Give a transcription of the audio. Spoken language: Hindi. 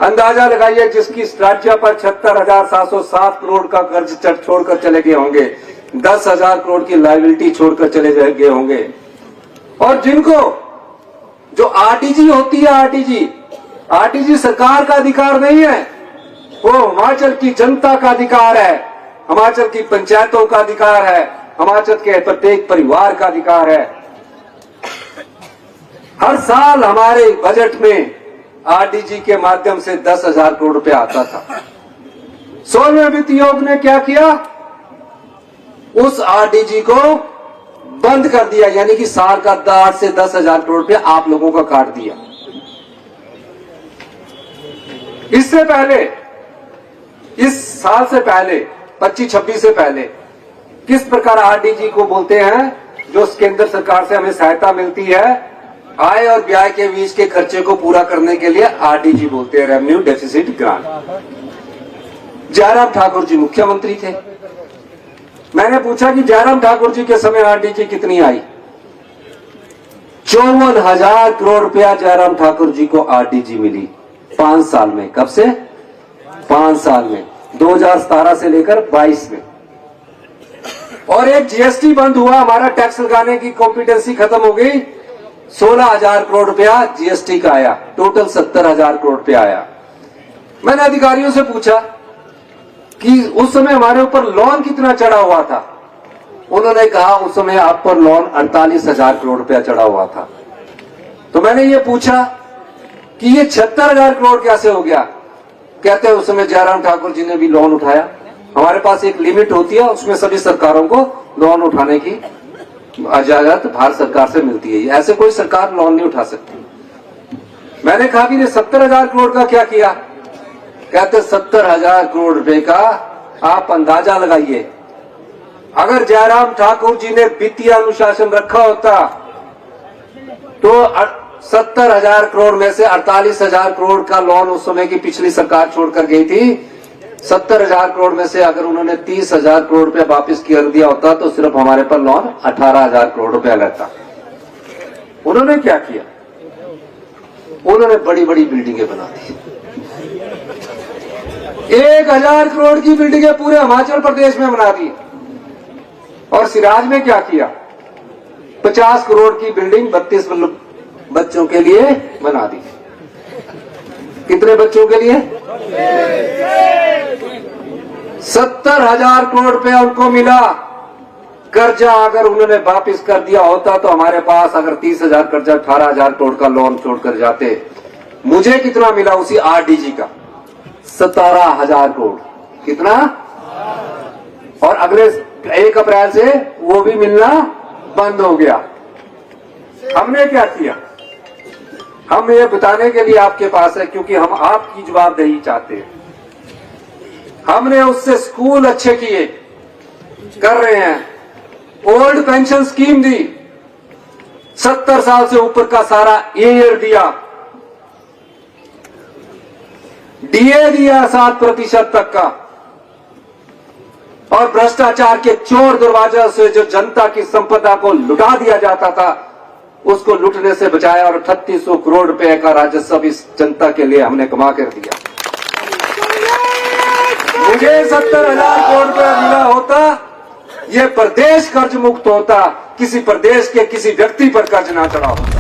अंदाजा लगाइए जिसकी राज्य पर 76,707 करोड़ का कर्ज छोड़कर चले गए होंगे, 10,000 करोड़ की लायबिलिटी छोड़कर चले गए होंगे। और जिनको जो आरटीजी होती है, आरटीजी सरकार का अधिकार नहीं है, वो हिमाचल की जनता का अधिकार है, हिमाचल की पंचायतों का अधिकार है, हिमाचल के प्रत्येक परिवार का अधिकार है। हर साल हमारे बजट में आरटीजी के माध्यम से 10,000 करोड़ रुपया आता था। 16वें वित्त आयोग ने क्या किया, उस आरटीजी को बंद कर दिया, यानी कि साल का 8 से 10,000 करोड़ रुपया आप लोगों का काट दिया। इससे पहले, इस साल से पहले 25-26 से पहले किस प्रकार आरटीजी को बोलते हैं, जो केंद्र सरकार से हमें सहायता मिलती है आय और व्यय के बीच के खर्चे को पूरा करने के लिए, आरटीजी बोलते हैं, revenue deficit grant. Jairam Thakur ji मुख्यमंत्री थे। मैंने पूछा कि जयराम ठाकुर जी के समय आरटीजी कितनी आई? 54,000 करोड़ रुपया जयराम ठाकुर जी को आरटीजी मिली 5 साल में। कब से? 5 साल में, 2017 से लेकर 22 में। और एक जीएसटी बंद हुआ, हमारा टैक्स लगाने की कॉम्पिटेंसी खत्म हो गई, 16,000 करोड़ रुपया जीएसटी का आया, टोटल 70,000 करोड़ रुपया आया। मैंने अधिकारियों से पूछा कि उस समय हमारे ऊपर लोन कितना चढ़ा हुआ था। उन्होंने कहा उस समय आप पर लोन 48,000 करोड़ रुपया चढ़ा हुआ था। तो मैंने ये पूछा कि ये 76,000 करोड़ कैसे हो गया? कहते हैं उस समय जयराम ठाकुर जी ने भी लोन उठाया। हमारे पास एक लिमिट होती है, उसमें सभी सरकारों को लोन उठाने की इजाजत भारत सरकार से मिलती है, ऐसे कोई सरकार लोन नहीं उठा सकती। मैंने कहा कि ये 70,000 करोड़ का क्या किया? कहते 70,000 करोड़ रुपए का आप अंदाजा लगाइए, अगर जयराम ठाकुर जी ने वित्तीय अनुशासन रखा होता तो 70,000 करोड़ में से 48,000 करोड़ का लोन उस समय की पिछली सरकार छोड़कर गई थी। 70,000 करोड़ में से अगर उन्होंने 30,000 करोड़ रुपया वापिस कर दिया होता तो सिर्फ हमारे पर लोन 18,000 करोड़ रुपया लगता। उन्होंने क्या किया? उन्होंने बड़ी बड़ी बिल्डिंगें बना दी, 1,000 करोड़ की बिल्डिंगें पूरे हिमाचल प्रदेश में बना दी। और सिराज में क्या किया? 50 करोड़ की बिल्डिंग 32 बच्चों के लिए बना दी। कितने बच्चों के लिए? 70,000 करोड़ रुपया उनको मिला। कर्जा अगर उन्होंने वापिस कर दिया होता तो हमारे पास अगर 30,000 कर्जा 18,000 करोड़ का लोन छोड़कर जाते। मुझे कितना मिला उसी आरटीजी का? 17,000 करोड़। कितना? और अगले 1 अप्रैल से वो भी मिलना बंद हो गया। हमने क्या किया? हम ये बताने के लिए आपके पास है, क्योंकि हम आपकी जवाबदेही चाहते हैं। हमने उससे स्कूल अच्छे किए, कर रहे हैं। ओल्ड पेंशन स्कीम दी, 70 साल से ऊपर का सारा ईयर दिया, डीए दिया 7% तक का। और भ्रष्टाचार के चोर दरवाजे से जो जनता की संपदा को लुटा दिया जाता था, उसको लुटने से बचाया और 3800 करोड़ रुपए का राजस्व इस जनता के लिए हमने कमा कर दिया। मुझे 70,000 करोड़ रुपया मिला होता, ये प्रदेश कर्ज मुक्त होता, किसी प्रदेश के किसी व्यक्ति पर कर्ज ना चढ़ा होता।